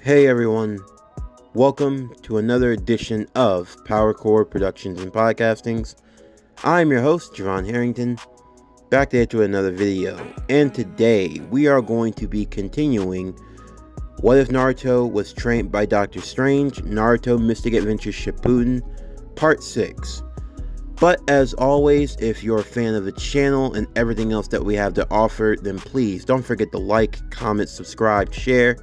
Hey everyone, welcome to another edition of PowerCore Productions and Podcastings. I'm your host, Javon Harrington, back there to another video, and today we are going to be continuing What If Naruto Was Trained by Dr. Strange, Naruto Mystic Adventures Shippuden, Part 6. But as always, if you're a fan of the channel and everything else that we have to offer, then please don't forget to like, comment, subscribe, share,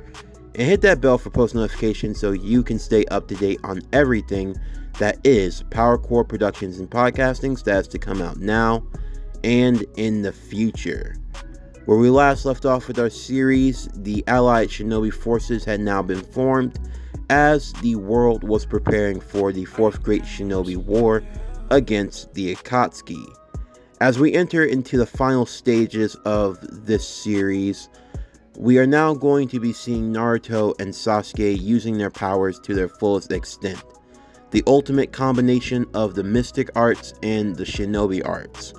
and hit that bell for post notifications so you can stay up to date on everything that is PowerCore Productions and Podcasting that's to come out now and in the future. Where we last left off with our series, the Allied Shinobi forces had now been formed as the world was preparing for the Fourth Great Shinobi War against the Akatsuki. As we enter into the final stages of this series, we are now going to be seeing Naruto and Sasuke using their powers to their fullest extent. The ultimate combination of the mystic arts and the shinobi arts.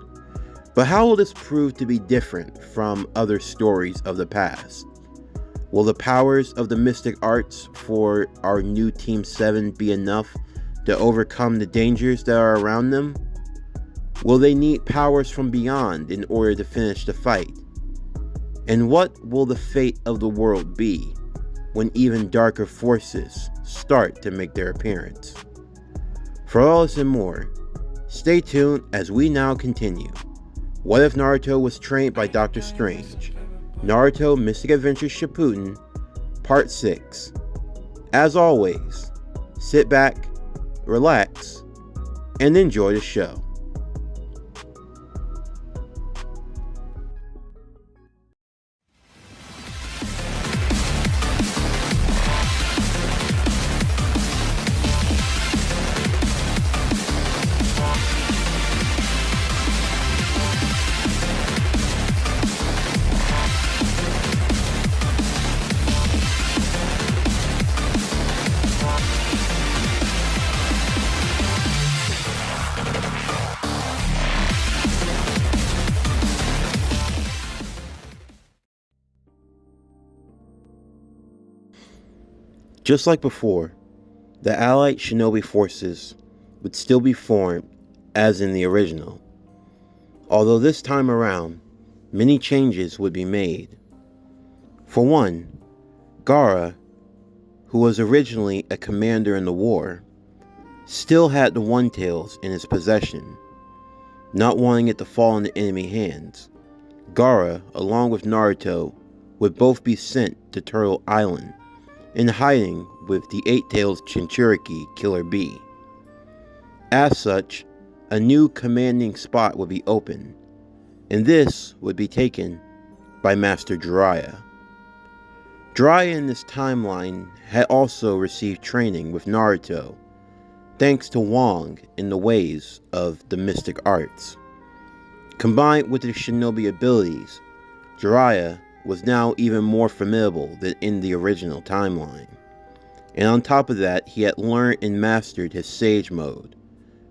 But how will this prove to be different from other stories of the past? Will the powers of the mystic arts for our new Team 7 be enough to overcome the dangers that are around them? Will they need powers from beyond in order to finish the fight? And what will the fate of the world be when even darker forces start to make their appearance? For all this and more, stay tuned as we now continue. What If Naruto Was Trained by Dr. Strange? Naruto Mystic Adventures Shippuden, Part 6. As always, sit back, relax, and enjoy the show. Just like before, the Allied Shinobi forces would still be formed as in the original, although this time around, many changes would be made. For one, Gaara, who was originally a commander in the war, still had the One Tails in his possession. Not wanting it to fall into enemy hands, Gaara, along with Naruto, would both be sent to Turtle Island, in hiding with the Eight-Tails Jinchuriki Killer Bee. As such, a new commanding spot would be open, and this would be taken by Master Jiraiya. Jiraiya in this timeline had also received training with Naruto, thanks to Wong in the ways of the mystic arts. Combined with his shinobi abilities, Jiraiya was now even more formidable than in the original timeline. And on top of that, he had learned and mastered his Sage Mode,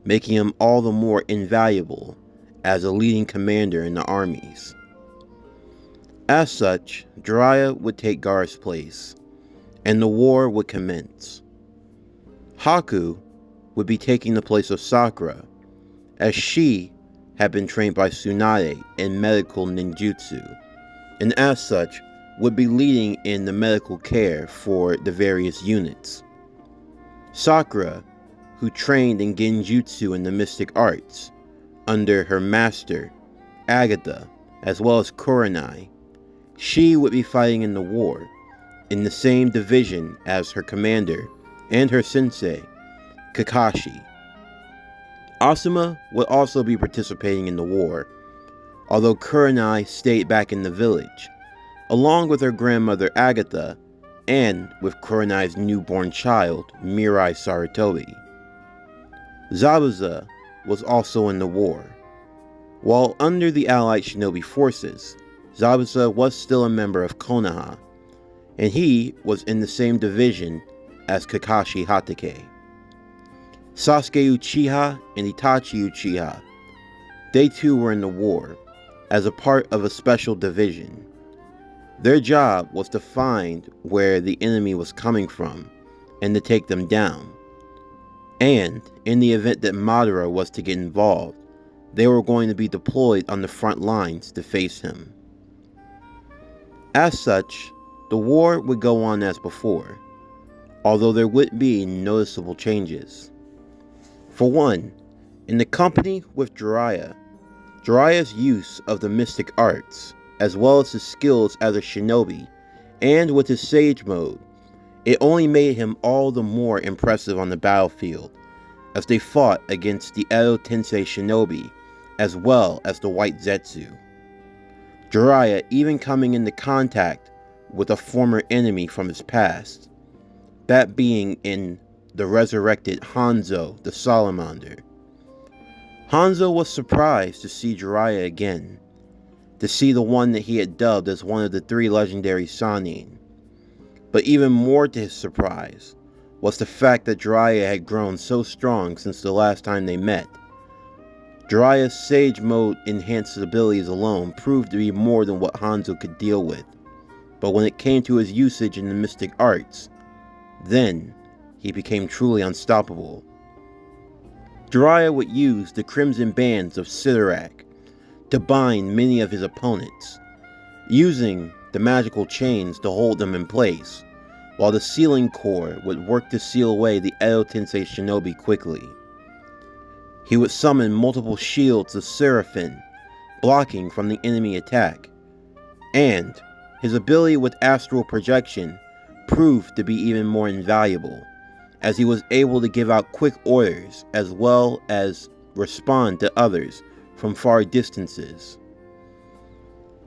making him all the more invaluable as a leading commander in the armies. As such, Jiraiya would take Gaara's place, and the war would commence. Haku would be taking the place of Sakura, as she had been trained by Tsunade in medical ninjutsu, and as such, would be leading in the medical care for the various units. Sakura, who trained in genjutsu and the mystic arts, under her master, Agatha, as well as Kurenai, she would be fighting in the war, in the same division as her commander and her sensei, Kakashi. Asuma would also be participating in the war, although Kurenai stayed back in the village, along with her grandmother Agatha, and with Kurenai's newborn child, Mirai Sarutobi. Zabuza was also in the war. While under the Allied Shinobi forces, Zabuza was still a member of Konoha, and he was in the same division as Kakashi Hatake. Sasuke Uchiha and Itachi Uchiha, they too were in the war, as a part of a special division. Their job was to find where the enemy was coming from and to take them down. And in the event that Madara was to get involved, they were going to be deployed on the front lines to face him. As such, the war would go on as before, although there would be noticeable changes. For one, in the company with Jiraiya's use of the mystic arts, as well as his skills as a shinobi, and with his sage mode, it only made him all the more impressive on the battlefield, as they fought against the Edo Tensei shinobi, as well as the White Zetsu. Jiraiya even coming into contact with a former enemy from his past, that being in the resurrected Hanzo the Salamander. Hanzo was surprised to see Jiraiya again, to see the one that he had dubbed as one of the 3 legendary Sannin. But even more to his surprise was the fact that Jiraiya had grown so strong since the last time they met. Jiraiya's Sage Mode enhanced abilities alone proved to be more than what Hanzo could deal with, but when it came to his usage in the mystic arts, then he became truly unstoppable. Jiraiya would use the Crimson Bands of Sidorak to bind many of his opponents, using the magical chains to hold them in place, while the Sealing Core would work to seal away the Edo Tensei shinobi quickly. He would summon multiple shields of Seraphim, blocking from the enemy attack, and his ability with astral projection proved to be even more invaluable, as he was able to give out quick orders as well as respond to others from far distances.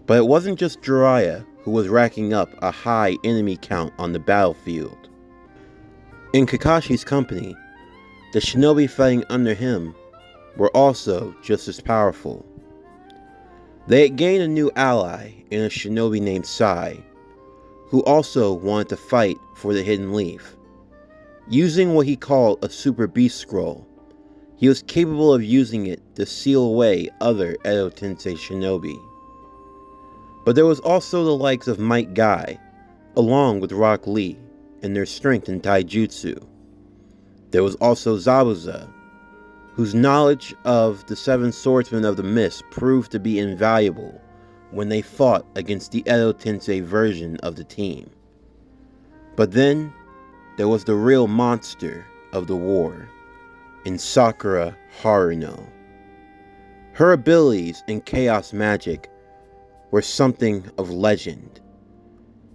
But it wasn't just Jiraiya who was racking up a high enemy count on the battlefield. In Kakashi's company, the shinobi fighting under him were also just as powerful. They had gained a new ally in a shinobi named Sai, who also wanted to fight for the Hidden Leaf. Using what he called a Super Beast Scroll, he was capable of using it to seal away other Edo Tensei shinobi. But there was also the likes of Might Guy, along with Rock Lee, and their strength in taijutsu. There was also Zabuza, whose knowledge of the 7 Swordsmen of the Mist proved to be invaluable when they fought against the Edo Tensei version of the team. But then, there was the real monster of the war, in Sakura Haruno. Her abilities in chaos magic were something of legend.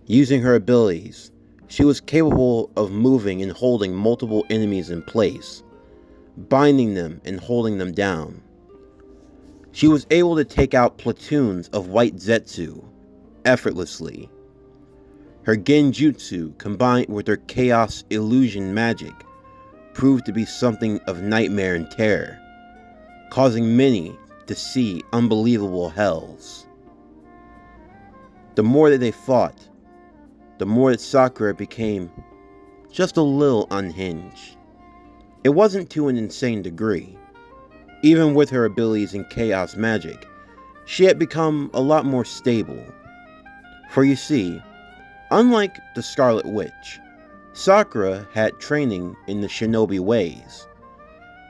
Using her abilities, she was capable of moving and holding multiple enemies in place, binding them and holding them down. She was able to take out platoons of White Zetsu effortlessly. Her genjutsu, combined with her chaos illusion magic, proved to be something of nightmare and terror, causing many to see unbelievable hells. The more that they fought, the more that Sakura became just a little unhinged. It wasn't to an insane degree. Even with her abilities in chaos magic, she had become a lot more stable. For you see, unlike the Scarlet Witch, Sakura had training in the shinobi ways.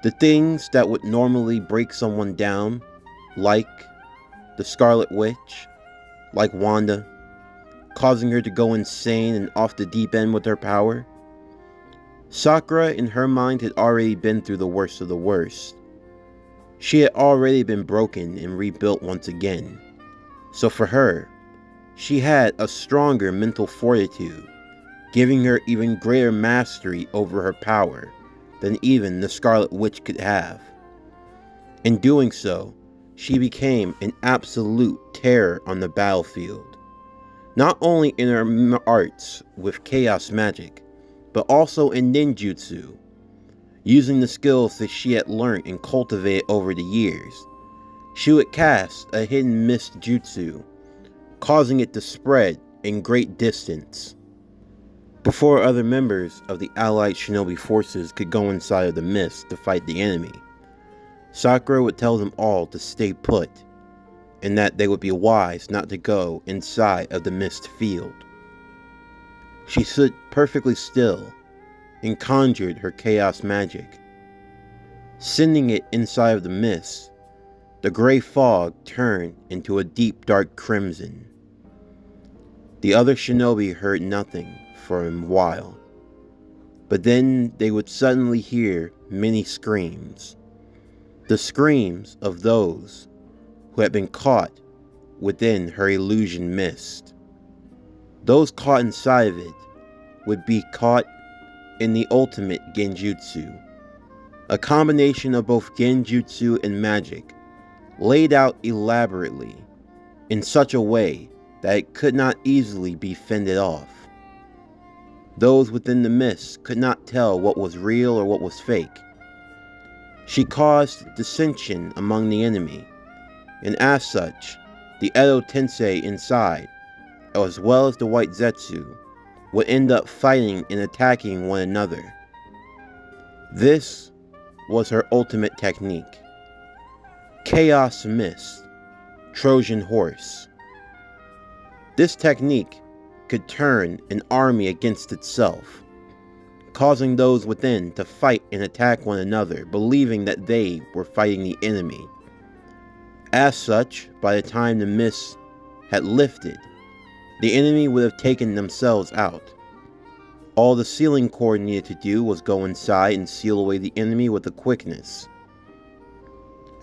The things that would normally break someone down, like the Scarlet Witch, like Wanda, causing her to go insane and off the deep end with her power. Sakura, in her mind, had already been through the worst of the worst. She had already been broken and rebuilt once again. So for her, she had a stronger mental fortitude, giving her even greater mastery over her power than even the Scarlet Witch could have. In doing so, she became an absolute terror on the battlefield, not only in her arts with chaos magic, but also in ninjutsu, using the skills that she had learned and cultivated over the years. She would cast a hidden mist jutsu, causing it to spread in great distance. Before other members of the allied shinobi forces could go inside of the mist to fight the enemy, Sakura would tell them all to stay put and that they would be wise not to go inside of the mist field. She stood perfectly still and conjured her chaos magic. Sending it inside of the mist, the gray fog turned into a deep dark crimson. The other shinobi heard nothing for a while, but then they would suddenly hear many screams. The screams of those who had been caught within her illusion mist. Those caught inside of it would be caught in the ultimate genjutsu, a combination of both genjutsu and magic, laid out elaborately in such a way that it could not easily be fended off. Those within the mist could not tell what was real or what was fake. She caused dissension among the enemy, and as such, the Edo Tensei inside, as well as the White Zetsu, would end up fighting and attacking one another. This was her ultimate technique. Chaos Mist, Trojan Horse. This technique could turn an army against itself, causing those within to fight and attack one another, believing that they were fighting the enemy. As such, by the time the mist had lifted, the enemy would have taken themselves out. All the sealing cord needed to do was go inside and seal away the enemy with a quickness.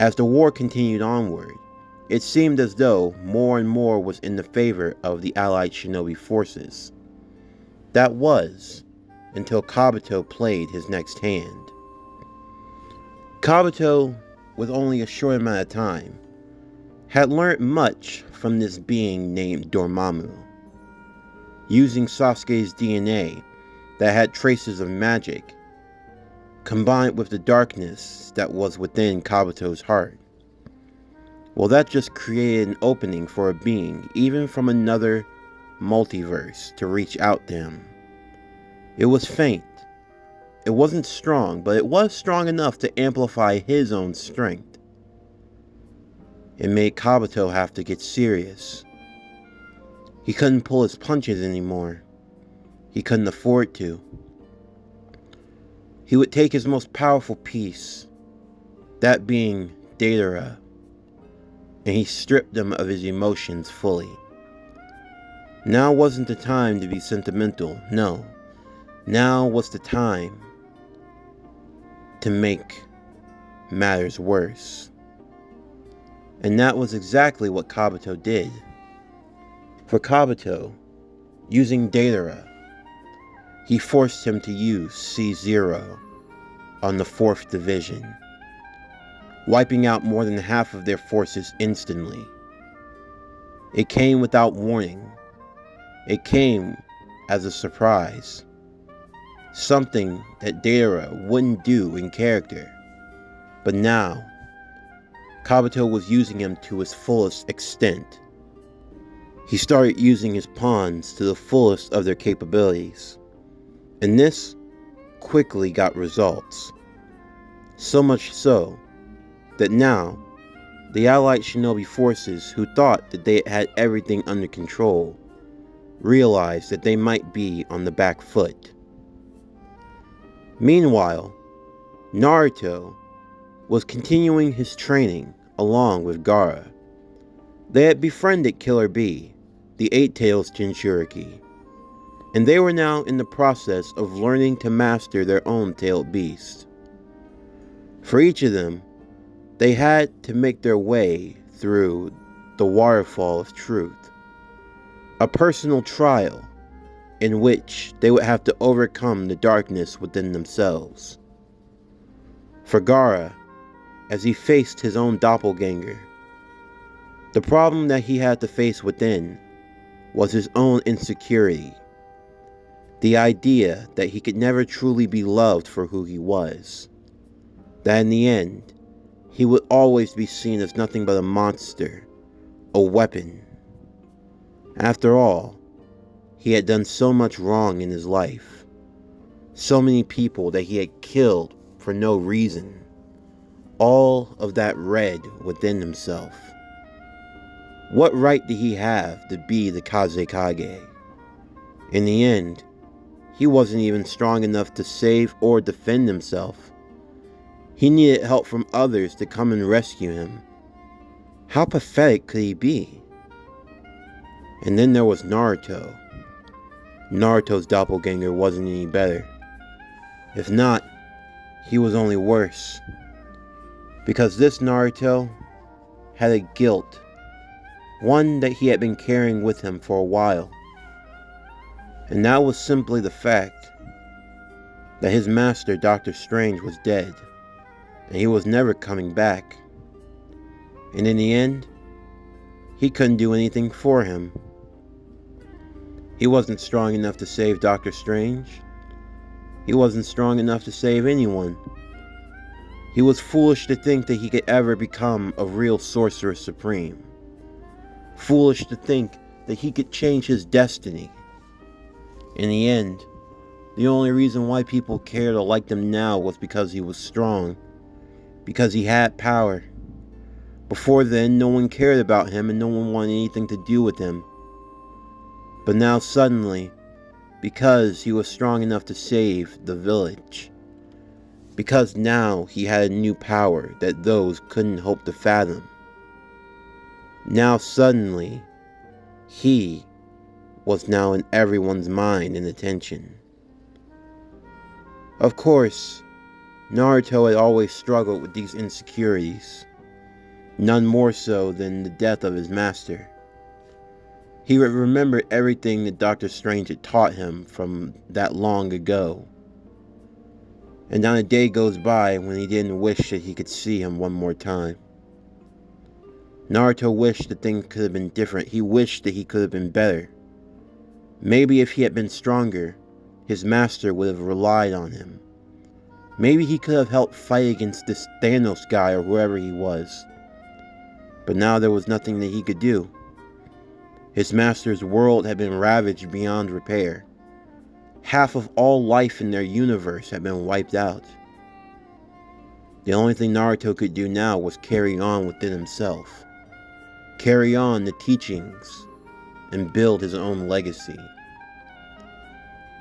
As the war continued onward, it seemed as though more and more was in the favor of the allied shinobi forces. That was until Kabuto played his next hand. Kabuto, with only a short amount of time, had learnt much from this being named Dormammu. Using Sasuke's DNA that had traces of magic, combined with the darkness that was within Kabuto's heart. Well, that just created an opening for a being, even from another multiverse, to reach out to him. It was faint. It wasn't strong, but it was strong enough to amplify his own strength. It made Kabuto have to get serious. He couldn't pull his punches anymore. He couldn't afford to. He would take his most powerful piece, that being Deidara, and he stripped him of his emotions fully. Now wasn't the time to be sentimental, no. Now was the time to make matters worse. And that was exactly what Kabuto did. For Kabuto, using Deidara, he forced him to use C0 on the 4th Division, wiping out more than half of their forces instantly. It came without warning. It came as a surprise. Something that Deidara wouldn't do in character. But now, Kabuto was using him to his fullest extent. He started using his pawns to the fullest of their capabilities. And this quickly got results. So much so that now, the allied shinobi forces who thought that they had everything under control realized that they might be on the back foot. Meanwhile, Naruto was continuing his training along with Gaara. They had befriended Killer Bee, the Eight-Tails Jinchuriki, and they were now in the process of learning to master their own tailed beast. For each of them, they had to make their way through the waterfall of truth, a personal trial in which they would have to overcome the darkness within themselves. For Gaara, as he faced his own doppelganger, the problem that he had to face within was his own insecurity, the idea that he could never truly be loved for who he was, that in the end, he would always be seen as nothing but a monster, a weapon. After all, he had done so much wrong in his life, so many people that he had killed for no reason, all of that red within himself. What right did he have to be the Kazekage? In the end, he wasn't even strong enough to save or defend himself. He needed help from others to come and rescue him. How pathetic could he be? And then there was Naruto. Naruto's doppelganger wasn't any better. If not, he was only worse. Because this Naruto had a guilt, one that he had been carrying with him for a while. And that was simply the fact that his master, Dr. Strange, was dead, and he was never coming back. And in the end, he couldn't do anything for him. He wasn't strong enough to save Dr. Strange. He wasn't strong enough to save anyone. He was foolish to think that he could ever become a real Sorcerer Supreme. Foolish to think that he could change his destiny. In the end, the only reason why people cared or liked him now was because he was strong. Because he had power. Before then, no one cared about him and no one wanted anything to do with him. But now suddenly, because he was strong enough to save the village, because now he had a new power that those couldn't hope to fathom, now suddenly, he was now in everyone's mind and attention. Of course, Naruto had always struggled with these insecurities, none more so than the death of his master. He would remember everything that Dr. Strange had taught him from that long ago. And not a day goes by when he didn't wish that he could see him one more time. Naruto wished that things could have been different. He wished that he could have been better. Maybe if he had been stronger, his master would have relied on him. Maybe he could have helped fight against this Thanos guy or whoever he was. But now there was nothing that he could do. His master's world had been ravaged beyond repair. Half of all life in their universe had been wiped out. The only thing Naruto could do now was carry on within himself. Carry on the teachings and build his own legacy.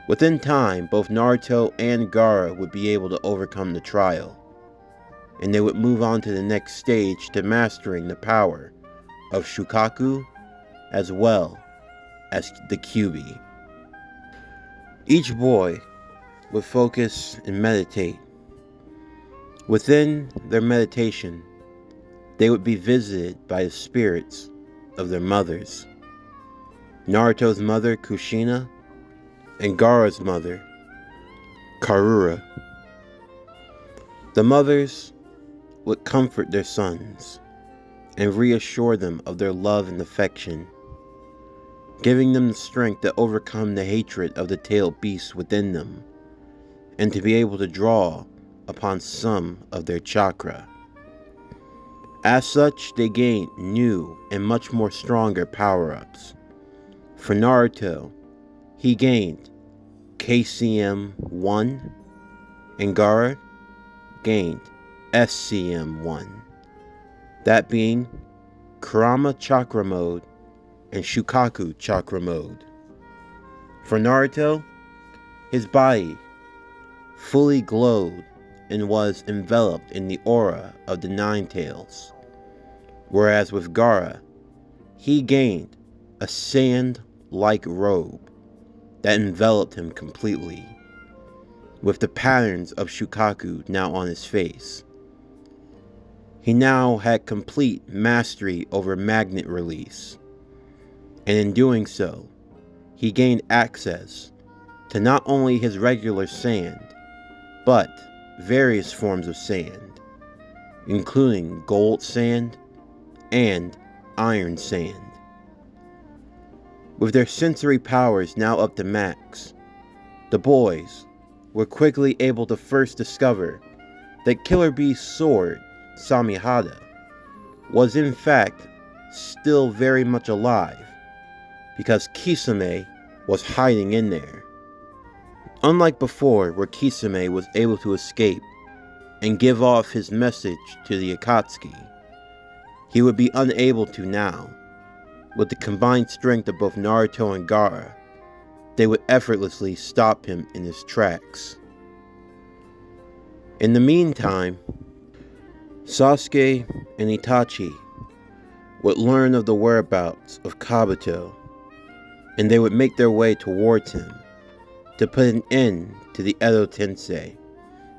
Within time, both Naruto and Gaara would be able to overcome the trial, and they would move on to the next stage to mastering the power of Shukaku as well as the Kyuubi. Each boy would focus and meditate. Within their meditation, they would be visited by the spirits of their mothers. Naruto's mother, Kushina, and Gaara's mother, Karura. The mothers would comfort their sons and reassure them of their love and affection, giving them the strength to overcome the hatred of the tailed beast within them, and to be able to draw upon some of their chakra. As such, they gained new and much more stronger power-ups. For Naruto, he gained KCM-1, and Gaara gained SCM-1, that being Kurama Chakra Mode and Shukaku Chakra Mode. For Naruto, his body fully glowed and was enveloped in the aura of the Nine Tails, whereas with Gaara, he gained a sand-like robe that enveloped him completely, with the patterns of Shukaku now on his face. He now had complete mastery over magnet release, and in doing so, he gained access to not only his regular sand, but various forms of sand, including gold sand and iron sand. With their sensory powers now up to max, the boys were quickly able to first discover that Killer Bee's sword, Samihada, was in fact still very much alive, because Kisame was hiding in there. Unlike before, where Kisame was able to escape and give off his message to the Akatsuki, he would be unable to now, with the combined strength of both Naruto and Gaara, they would effortlessly stop him in his tracks. In the meantime, Sasuke and Itachi would learn of the whereabouts of Kabuto, and they would make their way towards him to put an end to the Edo Tensei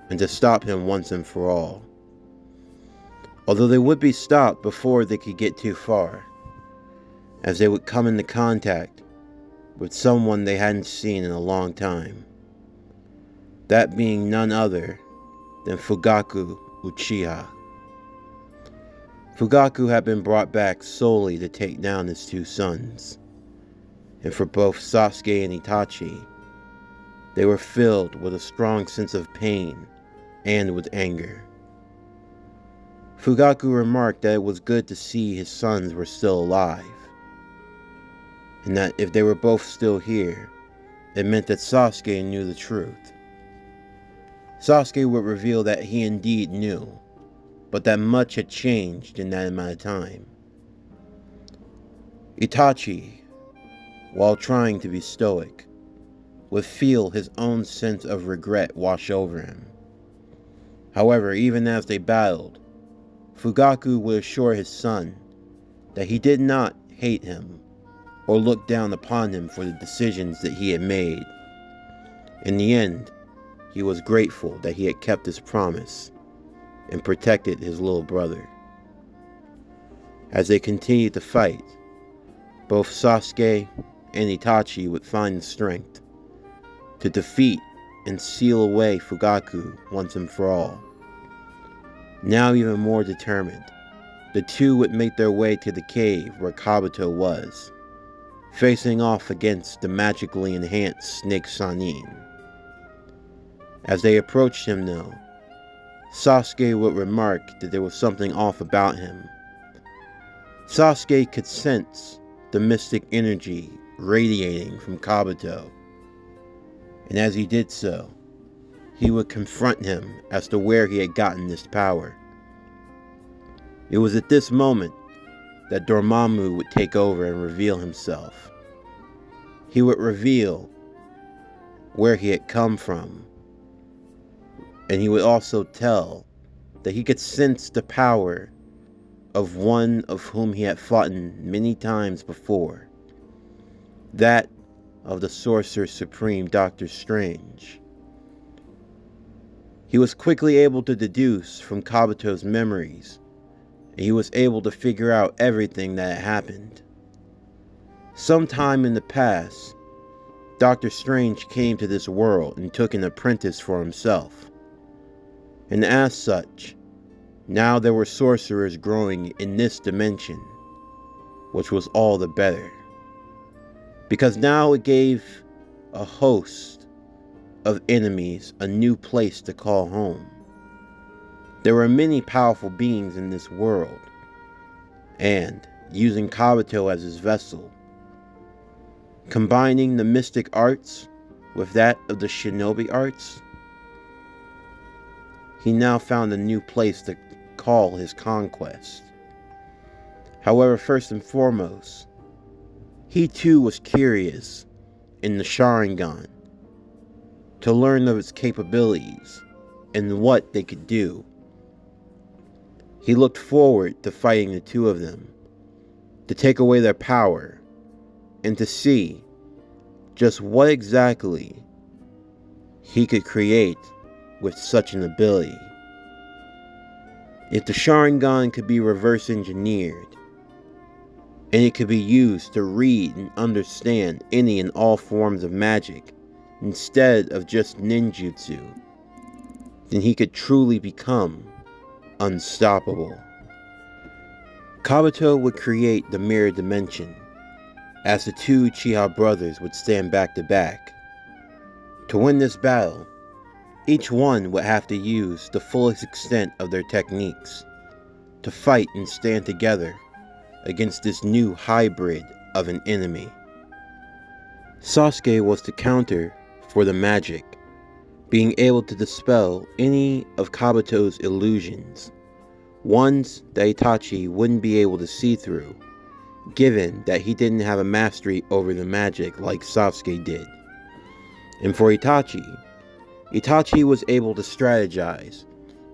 and to stop him once and for all. Although they would be stopped before they could get too far, as they would come into contact with someone they hadn't seen in a long time. That being none other than Fugaku Uchiha. Fugaku had been brought back solely to take down his two sons, and for both Sasuke and Itachi, they were filled with a strong sense of pain and with anger. Fugaku remarked that it was good to see his sons were still alive, and that if they were both still here, it meant that Sasuke knew the truth. Sasuke would reveal that he indeed knew, but that much had changed in that amount of time. Itachi, while trying to be stoic, would feel his own sense of regret wash over him. However, even as they battled, Fugaku would assure his son that he did not hate him or look down upon him for the decisions that he had made. In the end, he was grateful that he had kept his promise and protected his little brother. As they continued to fight, both Sasuke and Itachi would find the strength to defeat and seal away Fugaku once and for all. Now even more determined, the two would make their way to the cave where Kabuto was, facing off against the magically enhanced Snake Sanin. As they approached him though, Sasuke would remark that there was something off about him. Sasuke could sense the mystic energy radiating from Kabuto, and as he did so, he would confront him as to where he had gotten this power. It was at this moment that Dormammu would take over and reveal himself. He would reveal where he had come from, and he would also tell that he could sense the power of one of whom he had fought many times before, that of the Sorcerer Supreme Dr. Strange. He was quickly able to deduce from Kabuto's memories, and he was able to figure out everything that had happened. Sometime in the past, Dr. Strange came to this world and took an apprentice for himself. And as such, now there were sorcerers growing in this dimension, which was all the better, because now it gave a host of enemies a new place to call home. There were many powerful beings in this world, and using Kabuto as his vessel, combining the mystic arts with that of the shinobi arts, he now found a new place to call his conquest. However, first and foremost, he too was curious in the Sharingan to learn of its capabilities and what they could do. He looked forward to fighting the two of them, to take away their power, and to see just what exactly he could create with such an ability. If the Sharingan could be reverse engineered, and it could be used to read and understand any and all forms of magic instead of just ninjutsu, then he could truly become unstoppable. Kabuto would create the mirror dimension, as the two Uchiha brothers would stand back to back. To win this battle, each one would have to use the fullest extent of their techniques to fight and stand together against this new hybrid of an enemy. Sasuke was the counter for the magic, being able to dispel any of Kabuto's illusions, ones that Itachi wouldn't be able to see through, given that he didn't have a mastery over the magic like Sasuke did. And for Itachi was able to strategize,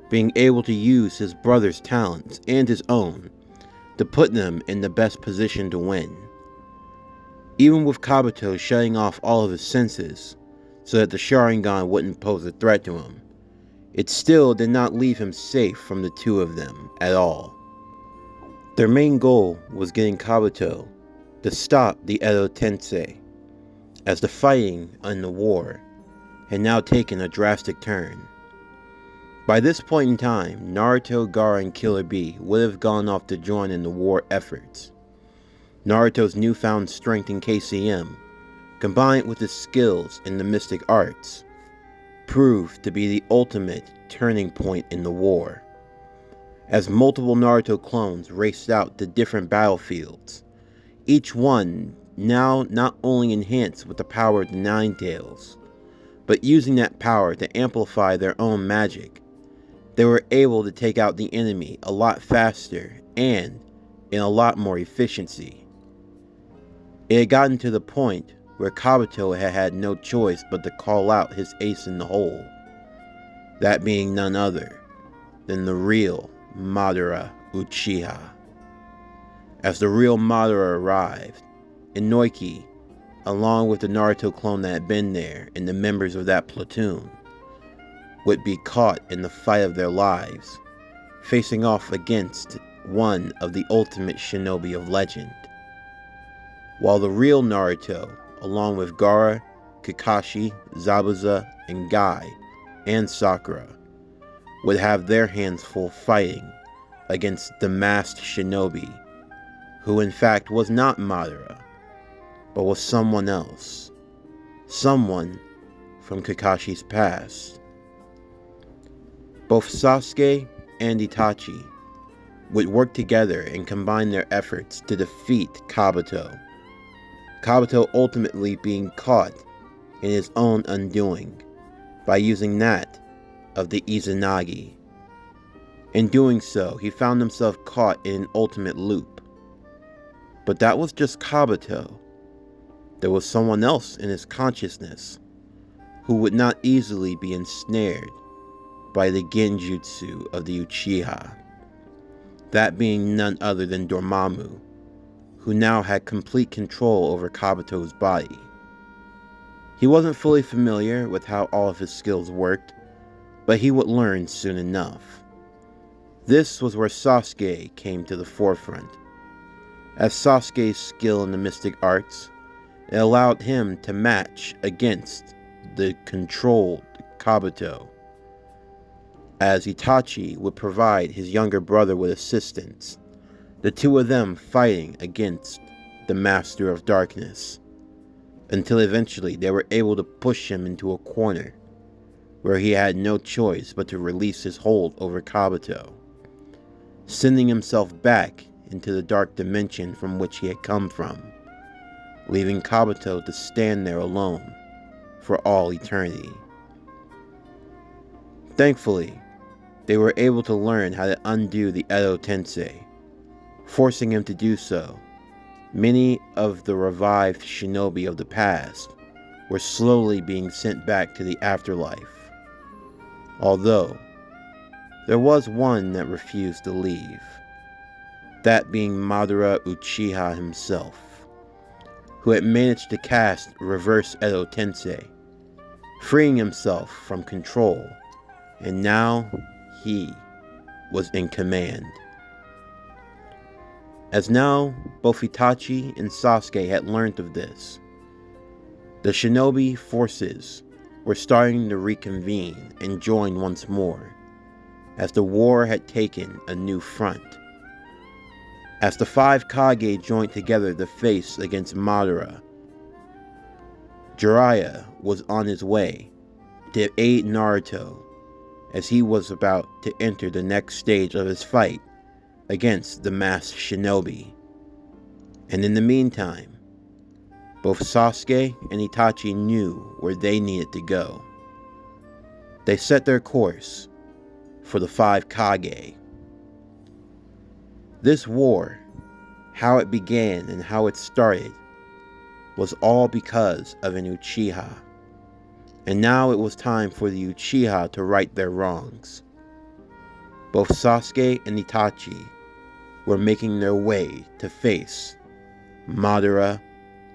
being able to use his brother's talents and his own to put them in the best position to win. Even with Kabuto shutting off all of his senses so that the Sharingan wouldn't pose a threat to him, it still did not leave him safe from the two of them at all. Their main goal was getting Kabuto to stop the Edo Tensei, as the fighting and the war had now taken a drastic turn. By this point in time, Naruto, Gaara, and Killer Bee would have gone off to join in the war efforts. Naruto's newfound strength in KCM, combined with his skills in the mystic arts, proved to be the ultimate turning point in the war. As multiple Naruto clones raced out to different battlefields, each one now not only enhanced with the power of the Nine Tails, but using that power to amplify their own magic, they were able to take out the enemy a lot faster and in a lot more efficiency. It had gotten to the point where Kabuto had had no choice but to call out his ace in the hole, that being none other than the real Madara Uchiha. As the real Madara arrived, Inoki, along with the Naruto clone that had been there and the members of that platoon, would be caught in the fight of their lives, facing off against one of the ultimate shinobi of legend. While the real Naruto, along with Gaara, Kakashi, Zabuza, and Guy, and Sakura, would have their hands full fighting against the masked shinobi, who in fact was not Madara, but was someone else. Someone from Kakashi's past. Both Sasuke and Itachi would work together and combine their efforts to defeat Kabuto. Kabuto ultimately being caught in his own undoing by using that of the Izanagi. In doing so, he found himself caught in an ultimate loop. But that was just Kabuto. There was someone else in his consciousness who would not easily be ensnared by the genjutsu of the Uchiha. That being none other than Dormammu, who now had complete control over Kabuto's body. He wasn't fully familiar with how all of his skills worked, but he would learn soon enough. This was where Sasuke came to the forefront. As Sasuke's skill in the mystic arts, it allowed him to match against the controlled Kabuto, as Itachi would provide his younger brother with assistance, the two of them fighting against the Master of Darkness, until eventually they were able to push him into a corner, where he had no choice but to release his hold over Kabuto, sending himself back into the dark dimension from which he had come from, leaving Kabuto to stand there alone for all eternity. Thankfully, they were able to learn how to undo the Edo Tensei. Forcing him to do so, many of the revived shinobi of the past were slowly being sent back to the afterlife. Although, there was one that refused to leave, that being Madara Uchiha himself, who had managed to cast reverse Edo Tensei, freeing himself from control, and now he was in command. As now both Itachi and Sasuke had learned of this, the shinobi forces were starting to reconvene and join once more, as the war had taken a new front. As the five Kage joined together to face against Madara, Jiraiya was on his way to aid Naruto as he was about to enter the next stage of his fight against the masked shinobi. And in the meantime, both Sasuke and Itachi knew where they needed to go. They set their course for the five Kage. This war how it began and how it started was all because of an Uchiha. And now it was time for the Uchiha to right their wrongs. Both Sasuke and Itachi were making their way to face Madara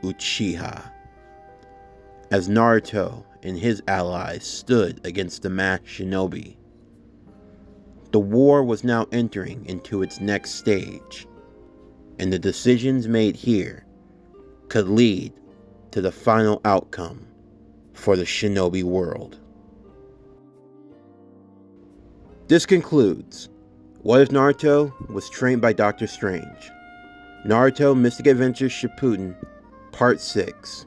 Uchiha, as Naruto and his allies stood against the masked shinobi. The war was now entering into its next stage, and the decisions made here could lead to the final outcome for the shinobi world. This concludes What If Naruto Was Trained by Dr. Strange? Naruto Mystic Adventures Shippuden Part 6.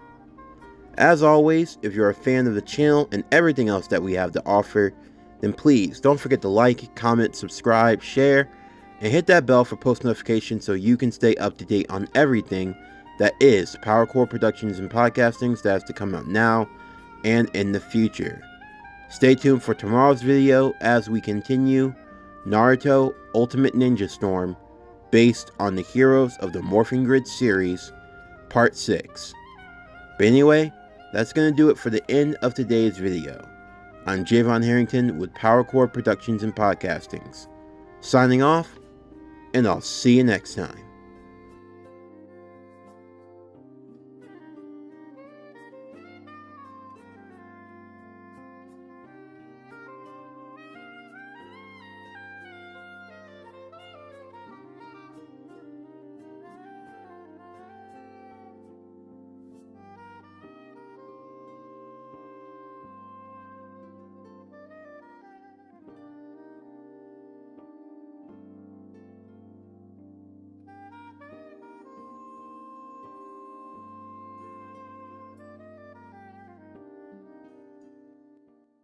As always, if you're a fan of the channel and everything else that we have to offer, then please don't forget to like, comment, subscribe, share, and hit that bell for post notifications so you can stay up to date on everything that is PowerCore Productions and Podcastings that has to come out now and in the future. Stay tuned for tomorrow's video as we continue Naruto Ultimate Ninja Storm based on the Heroes of the Morphing Grid series, Part 6. But anyway, that's going to do it for the end of today's video. I'm Javon Harrington with PowerCore Productions and Podcastings. Signing off, and I'll see you next time.